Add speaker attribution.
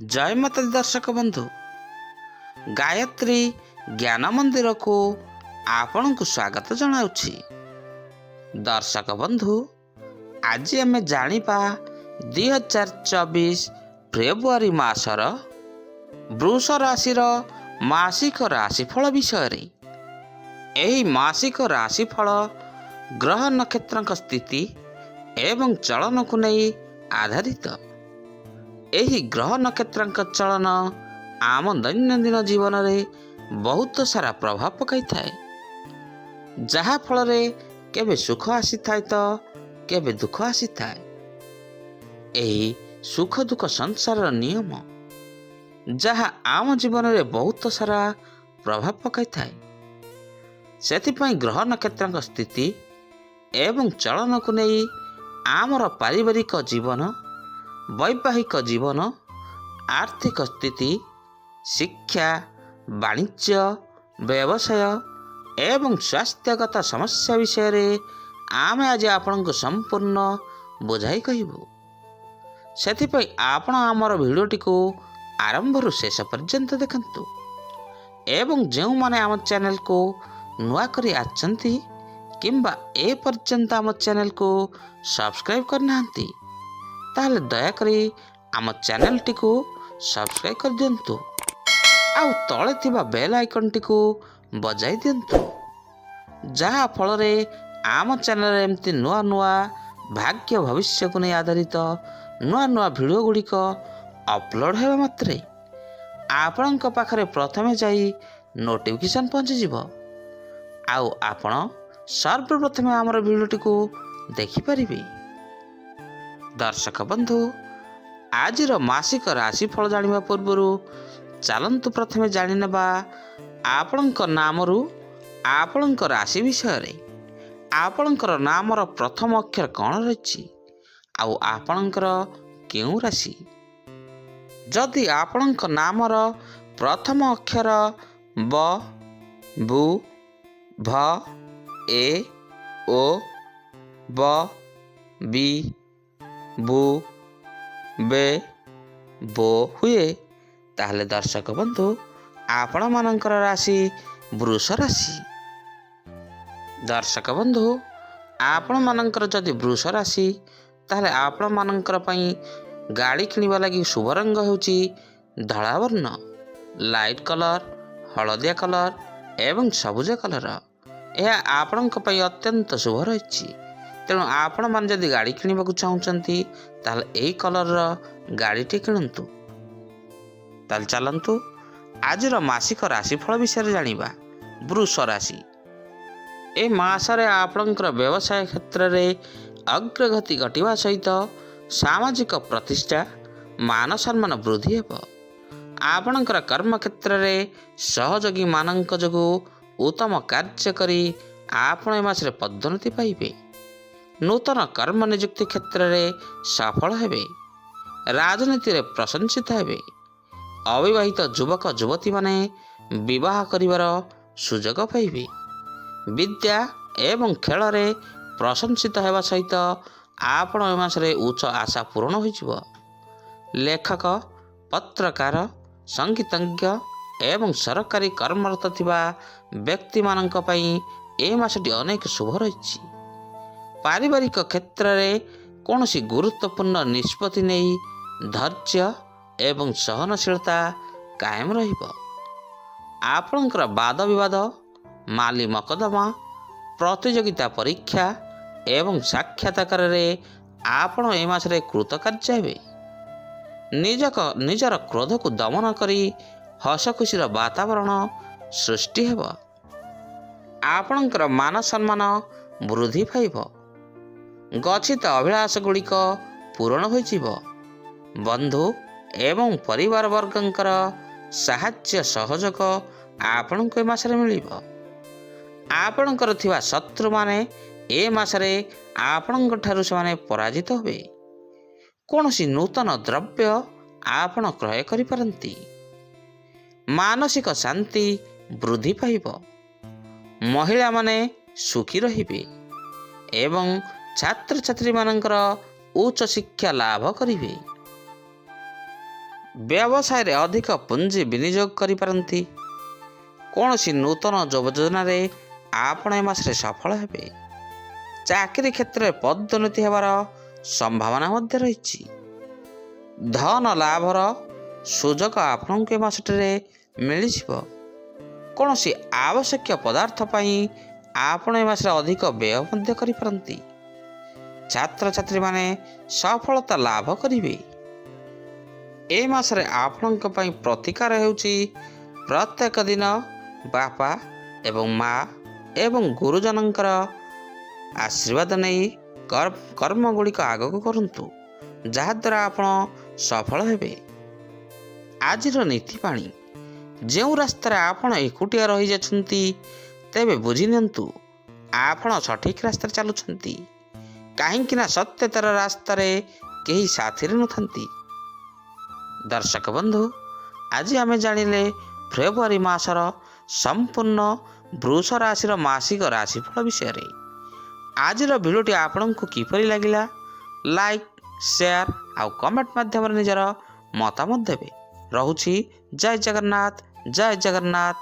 Speaker 1: जय माता दी दर्शक बंधु गायत्री ज्ञान मंदिर को आपण को स्वागत जनाउछि। दर्शक बंधु आज आम जानिबा 2024 फेब्रुआरी मासर वृष राशि मासिक राशिफल विषय रे। एही मासिक राशिफल ग्रह नक्षत्र स्थिति एवं चलन को नहीं आधारित। एही ग्रह नक्षत्र चलन आम दैनंदिन जीवन में बहुत सारा प्रभाव पकाई थाए, जहा फल रे केबे सुख आसी थाए तो केबे दुख आसी थाए। एही सुख दुख संसार नियम जहा आम जीवन में बहुत सारा प्रभाव पकाई थाए। सेथिपई ग्रह नक्षत्र स्थिति एवं चलन को नहीं आमर पारिवारिक जीवन, वैवाहिक जीवन, आर्थिक स्थिति, शिक्षा, वाणिज्य, व्यवसाय एवं स्वास्थ्यगत समस्या विषय रे आम आज आपण को संपूर्ण बुझाई कहबू। सेथिपई आपण आमर भिडियोटी को आरंभ रु शेष पर्यंत देखंतु एवं जो माने आम चैनल को नुआ करी आछंती किंबा ए पर्यंत आम चैनल को सब्सक्राइब करनांती ताहले दयाकरी आम चैनल टी को सब्सक्राइब कर दियंतु आउ तले थिबा बेल आइकन टी को बजाई दियंतु, जहा फल रे आम चैनल रे एमती नुआ नुआ भाग्य भविष्य को नहीं आधारित नुआ नुआ वीडियो गुड़िक अपलोड हेबा मात्रे आपणक पाखरे प्रथमे जाई नोटिफिकेशन पहुंची जिवो आउ आपण सर्वप्रथमे आमर वीडियोटी को देखि परिबे। दर्शक बंधु आज मासिक राशिफल जानिबा पूर्व चलंतु प्रथमे जानि नेबा आपणक नामरु आपणक राशि विषय रे। आपणकर नामर प्रथम अक्षर कौन रही आउ आपणकर केउ राशि। जदि आपणक नामर प्रथम अक्षर ब, बु, भ, ए, ओ, ब, बी, बु, बे, बो हुए ताहले दर्शक बंधु आपण मानकर राशि वृष राशि। दर्शक बंधु आपण मानकर जदि वृष राशि ताहले आपण मानकर पई गाड़ी किनिबा लागि शुभ रंग होउची धला वर्ण, लाइट कलर, हलदिया कलर एवं सबुज कलर। यह आपणक पई अत्यंत शुभ रही। तेणु आपण मान जदि गाड़ी किनिबाकु चाहुचंती ताहले एही कलर गाड़ीटी किणंतु। ताल चलंतु आजर मासिक राशिफल विषय जानिबा। वृष राशि ए मासरे आपणकर व्यवसाय क्षेत्र रे अग्रगति घटिवा सहित सामाजिक प्रतिष्ठा मान सम्मान वृद्धि हेब। आपणकर कर्म क्षेत्र रे सहयोगी मानक जगु उत्तम कार्य करी आपण ए मासरे पदोन्नति पाइबे। नूतन कर्म नियुक्ति क्षेत्र रे सफल हेबे। राजनीति रे प्रशंसित हेबे। अविवाहित युवक युवती माने विवाह करिवार सुजोग पाइबे। विद्या एवं खेल रे प्रशंसित हेबा सहित आपण ए मासरे उच्च आशा पूर्ण होइजिवो। लेखक, पत्रकार, संगीतज्ञ एवं सरकारी कर्मरत थिबा व्यक्ति मानक पई ए मासटी अनेक शुभ रही। पारिवारिक क्षेत्र रे कौनसी गुरुत्वपूर्ण निष्पत्ति नहीं धैर्य एवं सहनशीलता कायम रहिबो। आपणकर वाद विवाद, माली मकदमा, प्रतियोगिता परीक्षा एवं साक्षात्कार रे आपण ए मासरे कृतकार्य हेबे। निजर क्रोध को दमन करी हस खुशीर वातावरण सृष्टि हेब। आपणकर मान सम्मान वृद्धि पाइब। गच्छित अभिलाष गुड़िक पूरण होइजिब। बंधु एवं परिवार वर्गंकर साहाय्य सहयोग आपणक ए मासरे मिलिब। आपणकर थिबा शत्रु माने ए मासरे आपणक ठारु से पराजित होबे। कौनसी नूतन द्रव्य आपण क्रय करि पारंती। मानसिक शांति वृद्धि पाइब। महिला माने सुखी रहिबे एवं छात्र छात्री मानकर उच्च शिक्षा लाभ करिवे। ବ୍ୟବସାୟରେ ଅଧିକ ପୁଞ୍ଜି ବିନିଯୋଗ କରିପାରନ୍ତି। କୌଣସି ନୂତନ ଯୋଜନାରେ ଆପଣ ଏ ମାସରେ ସଫଳ ହେବେ। ଚାକିରି କ୍ଷେତ୍ରରେ ପଦୋନ୍ନତି ହେବାର ସମ୍ଭାବନା ମଧ୍ୟ ରହିଛି। ଧନ ଲାଭର ସୁଯୋଗ ଆପଣଙ୍କୁ ଏ ମାସଟିରେ ମିଳିଯିବ। କୌଣସି ଆବଶ୍ୟକୀୟ ପଦାର୍ଥ ପାଇଁ ଆପଣ ଏ ମାସରେ ଅଧିକ ବ୍ୟୟ ମଧ୍ୟ କରିପାରନ୍ତି। ଛାତ୍ରଛାତ୍ରୀମାନେ ସଫଳତା ଲାଭ କରିବେ। ଏ ମାସରେ ଆପଣଙ୍କ ପାଇଁ ପ୍ରତିକାର ହେଉଛି ପ୍ରତ୍ୟେକ ଦିନ ବାପା ଏବଂ ମା ଏବଂ ଗୁରୁଜନଙ୍କର ଆଶୀର୍ବାଦ ନେଇ କର୍ମଗୁଡ଼ିକ ଆଗକୁ କରନ୍ତୁ, ଯାହାଦ୍ୱାରା ଆପଣ ସଫଳ ହେବେ। ଆଜିର ନୀତିବାଣୀ, ଯେଉଁ ରାସ୍ତାରେ ଆପଣ ଏକୁଟିଆ ରହିଯାଉଛନ୍ତି, ତେବେ ବୁଝି ନିଅନ୍ତୁ ଆପଣ ସଠିକ୍ ରାସ୍ତାରେ ଚାଲୁଛନ୍ତି। କାହିଁକିନା ସତ୍ୟତାର ରାସ୍ତାରେ କେହି ସାଥିରେ ନଥାନ୍ତି। ଦର୍ଶକ ବନ୍ଧୁ, ଆଜି ଆମେ ଜାଣିଲେ ଫେବୃଆରୀ ମାସର ସମ୍ପୂର୍ଣ୍ଣ ବୃଷ ରାଶିର ମାସିକ ରାଶିଫଳ ବିଷୟରେ। ଆଜିର ଭିଡ଼ିଓଟି ଆପଣଙ୍କୁ କିପରି ଲାଗିଲା? ଲାଇକ୍, ସେୟାର ଆଉ କମେଣ୍ଟ ମାଧ୍ୟମରେ ନିଜର ମତାମତ ଦେବେ। ରହୁଛି। ଜୟ ଜଗନ୍ନାଥ, ଜୟ ଜଗନ୍ନାଥ।